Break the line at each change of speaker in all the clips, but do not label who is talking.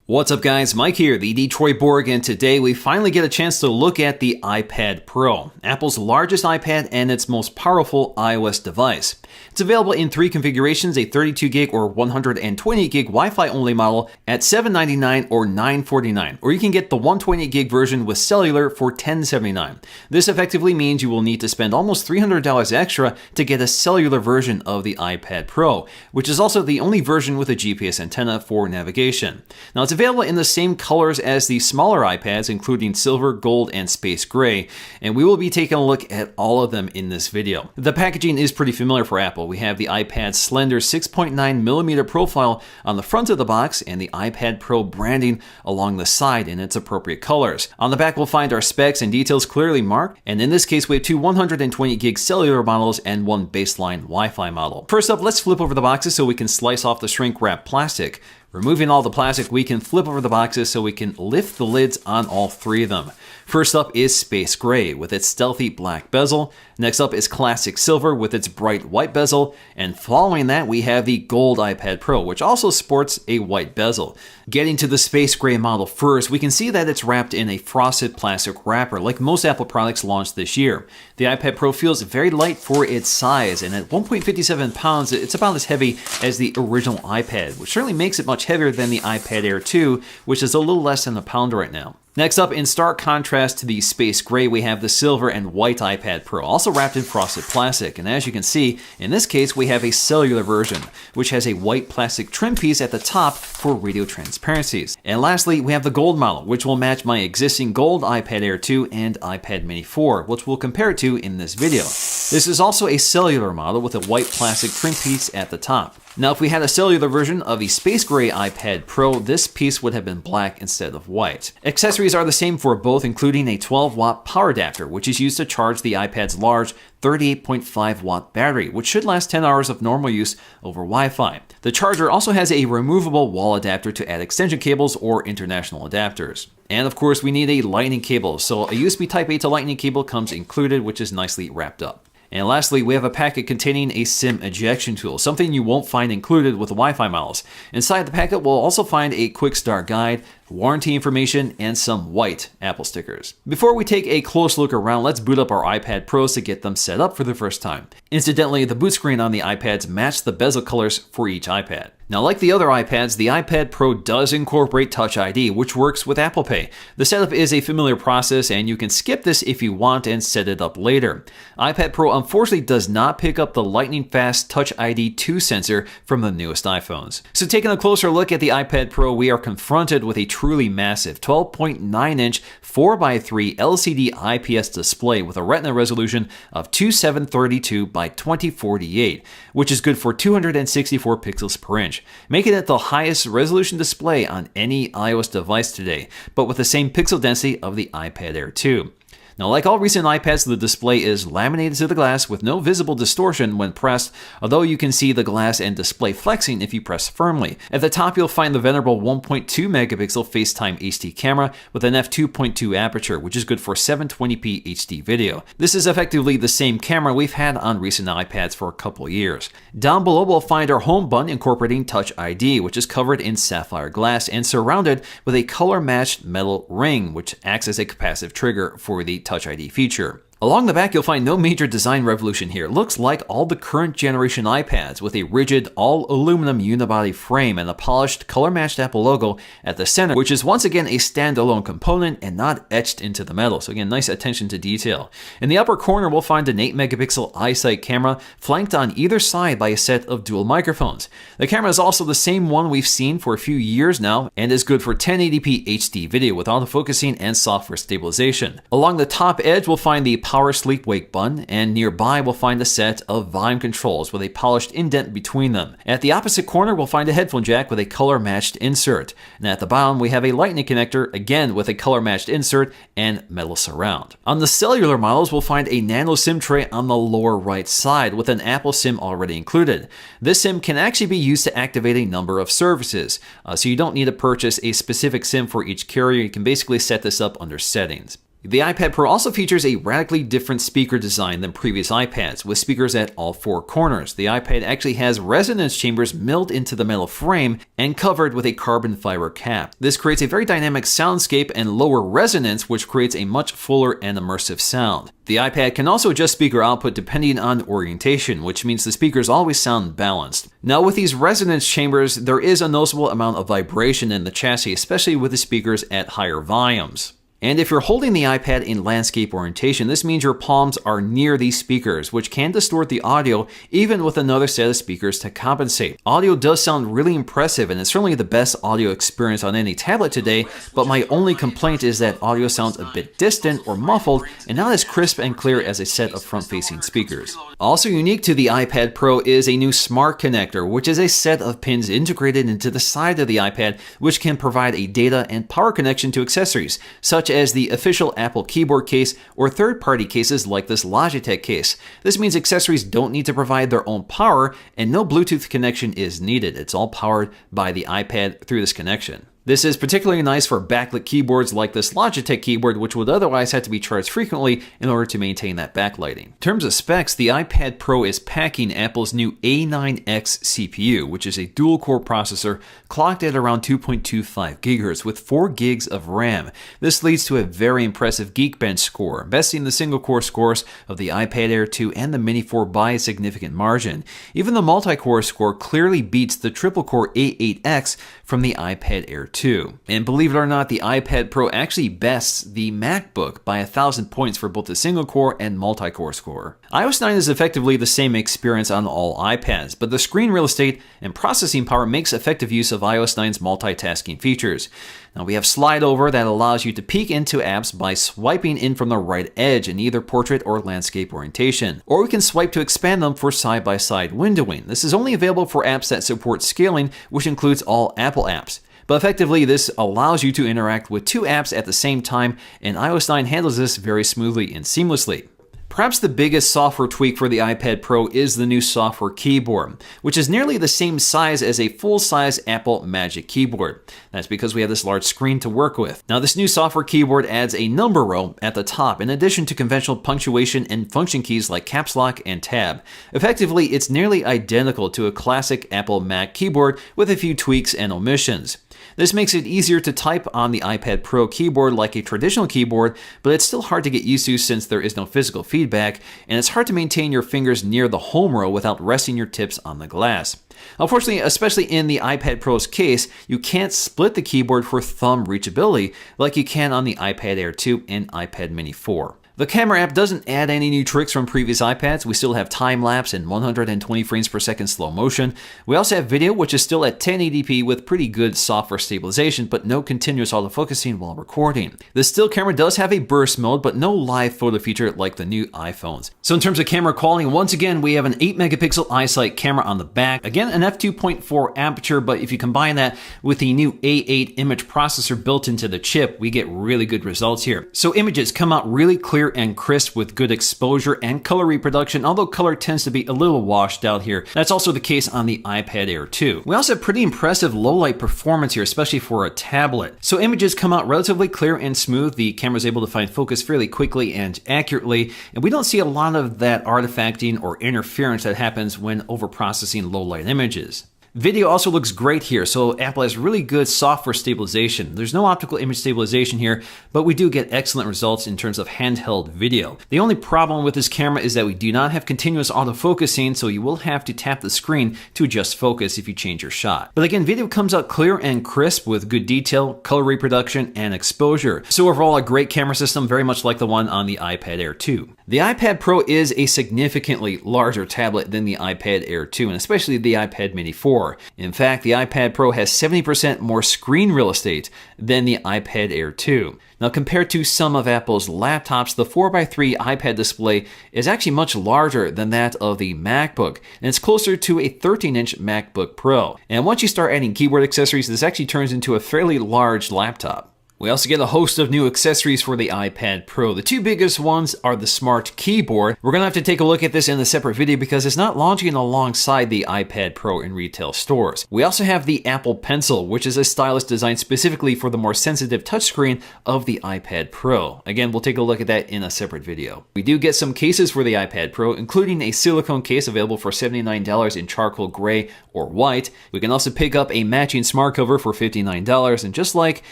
What's up guys, Mike here, the Detroit Borg, and today we finally get a chance to look at the iPad Pro, Apple's largest iPad and its most powerful iOS device. It's available in three configurations, a 32GB or 128GB Wi-Fi only model at $799 or $949, or you can get the 128GB version with cellular for $1079. This effectively means you will need to spend almost $300 extra to get a cellular version of the iPad Pro, which is also the only version with a GPS antenna for navigation. Now, it's available in the same colors as the smaller iPads, including silver, gold, and space gray, and we will be taking a look at all of them in this video. The packaging is pretty familiar for Apple. We have the iPad's slender 6.9mm profile on the front of the box and the iPad Pro branding along the side in its appropriate colors. On the back, we'll find our specs and details clearly marked, and in this case, we have two 120GB cellular models and one baseline Wi-Fi model. First up, let's flip over the boxes so we can slice off the shrink wrap plastic. Removing all the plastic, we can flip over the boxes so we can lift the lids on all three of them. First up is Space Gray with its stealthy black bezel. Next up is Classic Silver with its bright white bezel. And following that, we have the Gold iPad Pro, which also sports a white bezel. Getting to the Space Gray model first, we can see that it's wrapped in a frosted plastic wrapper like most Apple products launched this year. The iPad Pro feels very light for its size, and at 1.57 pounds, it's about as heavy as the original iPad, which certainly makes it much heavier than the iPad Air 2, which is a little less than a pound right now. Next up, in stark contrast to the Space Gray, we have the silver and white iPad Pro, also wrapped in frosted plastic. And as you can see, in this case, we have a cellular version, which has a white plastic trim piece at the top for radio transparencies. And lastly, we have the gold model, which will match my existing gold iPad Air 2 and iPad Mini 4, which we'll compare it to in this video. This is also a cellular model with a white plastic trim piece at the top. Now, if we had a cellular version of the Space Gray iPad Pro, this piece would have been black instead of white. Accessories are the same for both, including a 12-watt power adapter, which is used to charge the iPad's large 38.5-watt battery, which should last 10 hours of normal use over Wi-Fi. The charger also has a removable wall adapter to add extension cables or international adapters. And of course, we need a lightning cable, so a USB Type-A to lightning cable comes included, which is nicely wrapped up. And lastly, we have a packet containing a SIM ejection tool, something you won't find included with the Wi-Fi models. Inside the packet, we'll also find a quick start guide, warranty information, and some white Apple stickers. Before we take a close look around, let's boot up our iPad Pros to get them set up for the first time. Incidentally, the boot screen on the iPads match the bezel colors for each iPad. Now, like the other iPads, the iPad Pro does incorporate Touch ID, which works with Apple Pay. The setup is a familiar process, and you can skip this if you want and set it up later. iPad Pro unfortunately does not pick up the lightning-fast Touch ID 2 sensor from the newest iPhones. So taking a closer look at the iPad Pro, we are confronted with a truly massive 12.9-inch 4x3 LCD IPS display with a Retina resolution of 2732 by 2048, which is good for 264 pixels per inch, making it the highest resolution display on any iOS device today, but with the same pixel density of the iPad Air 2. Now, like all recent iPads, the display is laminated to the glass with no visible distortion when pressed, although you can see the glass and display flexing if you press firmly. At the top, you'll find the venerable 1.2 megapixel FaceTime HD camera with an f2.2 aperture, which is good for 720p HD video. This is effectively the same camera we've had on recent iPads for a couple years. Down below, we'll find our home button incorporating Touch ID, which is covered in sapphire glass and surrounded with a color-matched metal ring, which acts as a capacitive trigger for the Touch ID feature. Along the back, you'll find no major design revolution here. It looks like all the current generation iPads with a rigid all-aluminum unibody frame and a polished color-matched Apple logo at the center, which is once again a standalone component and not etched into the metal. So again, nice attention to detail. In the upper corner, we'll find an 8-megapixel iSight camera flanked on either side by a set of dual microphones. The camera is also the same one we've seen for a few years now and is good for 1080p HD video with autofocusing and software stabilization. Along the top edge, we'll find the power sleep wake button, and nearby we'll find a set of volume controls with a polished indent between them. At the opposite corner, we'll find a headphone jack with a color-matched insert. And at the bottom, we have a lightning connector, again with a color-matched insert and metal surround. On the cellular models, we'll find a nano SIM tray on the lower right side with an Apple SIM already included. This SIM can actually be used to activate a number of services, so you don't need to purchase a specific SIM for each carrier. You can basically set this up under settings. The iPad Pro also features a radically different speaker design than previous iPads, with speakers at all four corners. The iPad actually has resonance chambers milled into the metal frame and covered with a carbon fiber cap. This creates a very dynamic soundscape and lower resonance, which creates a much fuller and immersive sound. The iPad can also adjust speaker output depending on orientation, which means the speakers always sound balanced. Now, with these resonance chambers, there is a noticeable amount of vibration in the chassis, especially with the speakers at higher volumes. And if you're holding the iPad in landscape orientation, this means your palms are near these speakers, which can distort the audio even with another set of speakers to compensate. Audio does sound really impressive, and it's certainly the best audio experience on any tablet today, but my only complaint is that audio sounds a bit distant or muffled and not as crisp and clear as a set of front-facing speakers. Also unique to the iPad Pro is a new Smart Connector, which is a set of pins integrated into the side of the iPad, which can provide a data and power connection to accessories, such as the official Apple keyboard case or third-party cases like this Logitech case. This means accessories don't need to provide their own power and no Bluetooth connection is needed. It's all powered by the iPad through this connection. This is particularly nice for backlit keyboards like this Logitech keyboard, which would otherwise have to be charged frequently in order to maintain that backlighting. In terms of specs, the iPad Pro is packing Apple's new A9X CPU, which is a dual-core processor clocked at around 2.25 GHz with 4 gigs of RAM. This leads to a very impressive Geekbench score, besting the single-core scores of the iPad Air 2 and the Mini 4 by a significant margin. Even the multi-core score clearly beats the triple-core A8X from the iPad Air 2. And believe it or not, the iPad Pro actually bests the MacBook by 1,000 points for both the single-core and multi-core score. iOS 9 is effectively the same experience on all iPads, but the screen real estate and processing power makes effective use of iOS 9's multitasking features. Now we have slide over that allows you to peek into apps by swiping in from the right edge in either portrait or landscape orientation. Or we can swipe to expand them for side-by-side windowing. This is only available for apps that support scaling, which includes all Apple apps. But effectively, this allows you to interact with two apps at the same time, and iOS 9 handles this very smoothly and seamlessly. Perhaps the biggest software tweak for the iPad Pro is the new software keyboard, which is nearly the same size as a full-size Apple Magic Keyboard. That's because we have this large screen to work with. Now, this new software keyboard adds a number row at the top, in addition to conventional punctuation and function keys like Caps Lock and Tab. Effectively, it's nearly identical to a classic Apple Mac keyboard with a few tweaks and omissions. This makes it easier to type on the iPad Pro keyboard like a traditional keyboard, but it's still hard to get used to since there is no physical feedback, and it's hard to maintain your fingers near the home row without resting your tips on the glass. Unfortunately, especially in the iPad Pro's case, you can't split the keyboard for thumb reachability like you can on the iPad Air 2 and iPad Mini 4. The camera app doesn't add any new tricks from previous iPads. We still have time-lapse and 120 frames per second slow motion. We also have video, which is still at 1080p with pretty good software stabilization, but no continuous autofocusing while recording. The still camera does have a burst mode, but no live photo feature like the new iPhones. So in terms of camera quality, once again, we have an 8-megapixel iSight camera on the back. Again, an f2.4 aperture, but if you combine that with the new A8 image processor built into the chip, we get really good results here. So images come out really clear and crisp with good exposure and color reproduction, although color tends to be a little washed out here. That's also the case on the iPad Air 2. We also have pretty impressive low light performance here, especially for a tablet. So images come out relatively clear and smooth. The camera is able to find focus fairly quickly and accurately, and we don't see a lot of that artifacting or interference that happens when overprocessing low light images. Video also looks great here, so Apple has really good software stabilization. There's no optical image stabilization here, but we do get excellent results in terms of handheld video. The only problem with this camera is that we do not have continuous autofocusing, so you will have to tap the screen to adjust focus if you change your shot. But again, video comes out clear and crisp with good detail, color reproduction, and exposure. So overall, a great camera system, very much like the one on the iPad Air 2. The iPad Pro is a significantly larger tablet than the iPad Air 2, and especially the iPad Mini 4. In fact, the iPad Pro has 70% more screen real estate than the iPad Air 2. Now, compared to some of Apple's laptops, the 4x3 iPad display is actually much larger than that of the MacBook, and it's closer to a 13-inch MacBook Pro. And once you start adding keyboard accessories, this actually turns into a fairly large laptop. We also get a host of new accessories for the iPad Pro. The two biggest ones are the Smart Keyboard. We're going to have to take a look at this in a separate video because it's not launching alongside the iPad Pro in retail stores. We also have the Apple Pencil, which is a stylus designed specifically for the more sensitive touchscreen of the iPad Pro. Again, we'll take a look at that in a separate video. We do get some cases for the iPad Pro, including a silicone case available for $79 in charcoal gray or white. We can also pick up a matching smart cover for $59, and just like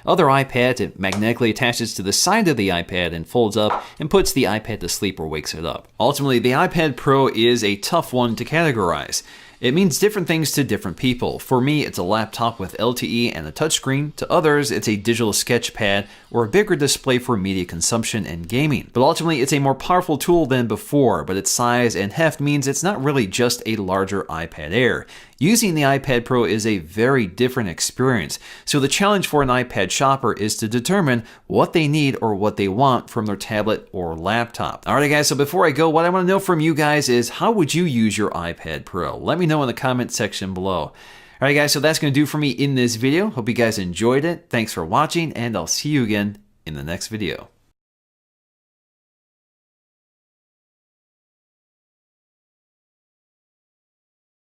other iPads, it magnetically attaches to the side of the iPad and folds up and puts the iPad to sleep or wakes it up. Ultimately, the iPad Pro is a tough one to categorize. It means different things to different people. For me, it's a laptop with LTE and a touchscreen. To others, it's a digital sketch pad or a bigger display for media consumption and gaming. But ultimately, it's a more powerful tool than before, but its size and heft means it's not really just a larger iPad Air. Using the iPad Pro is a very different experience, so the challenge for an iPad shopper is to determine what they need or what they want from their tablet or laptop. Alright guys, so before I go, what I want to know from you guys is how would you use your iPad Pro? Let me know in the comment section below. Alright guys, so that's going to do for me in this video. Hope you guys enjoyed it. Thanks for watching, and I'll see you again in the next video.